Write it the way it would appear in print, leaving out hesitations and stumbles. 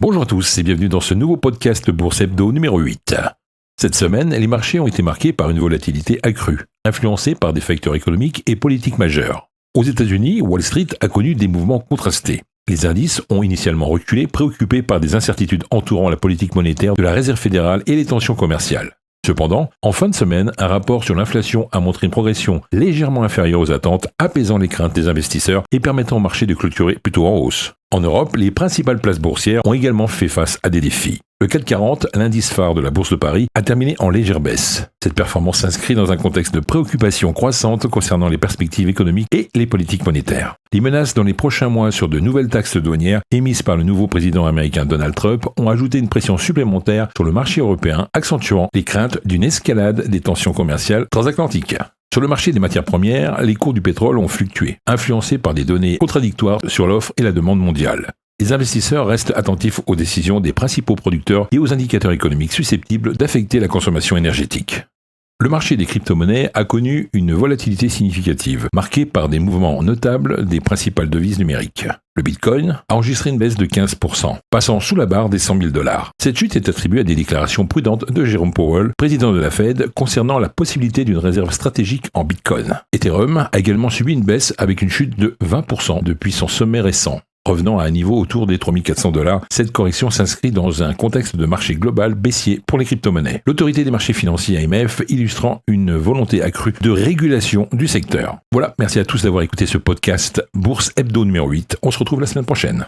Bonjour à tous et bienvenue dans ce nouveau podcast Bourse Hebdo numéro 8. Cette semaine, les marchés ont été marqués par une volatilité accrue, influencée par des facteurs économiques et politiques majeurs. Aux États-Unis, Wall Street a connu des mouvements contrastés. Les indices ont initialement reculé, préoccupés par des incertitudes entourant la politique monétaire de la Réserve fédérale et les tensions commerciales. Cependant, en fin de semaine, un rapport sur l'inflation a montré une progression légèrement inférieure aux attentes, apaisant les craintes des investisseurs et permettant au marché de clôturer plutôt en hausse. En Europe, les principales places boursières ont également fait face à des défis. Le CAC 40, l'indice phare de la Bourse de Paris, a terminé en légère baisse. Cette performance s'inscrit dans un contexte de préoccupation croissante concernant les perspectives économiques et les politiques monétaires. Les menaces dans les prochains mois sur de nouvelles taxes douanières émises par le nouveau président américain Donald Trump ont ajouté une pression supplémentaire sur le marché européen, accentuant les craintes d'une escalade des tensions commerciales transatlantiques. Sur le marché des matières premières, les cours du pétrole ont fluctué, influencés par des données contradictoires sur l'offre et la demande mondiale. Les investisseurs restent attentifs aux décisions des principaux producteurs et aux indicateurs économiques susceptibles d'affecter la consommation énergétique. Le marché des crypto-monnaies a connu une volatilité significative, marquée par des mouvements notables des principales devises numériques. Le Bitcoin a enregistré une baisse de 15%, passant sous la barre des 100 000 $. Cette chute est attribuée à des déclarations prudentes de Jerome Powell, président de la Fed, concernant la possibilité d'une réserve stratégique en Bitcoin. Ethereum a également subi une baisse avec une chute de 20% depuis son sommet récent. Revenant à un niveau autour des 3 400 $, cette correction s'inscrit dans un contexte de marché global baissier pour les crypto-monnaies. L'autorité des marchés financiers AMF illustrant une volonté accrue de régulation du secteur. Voilà, merci à tous d'avoir écouté ce podcast Bourse Hebdo numéro 8. On se retrouve la semaine prochaine.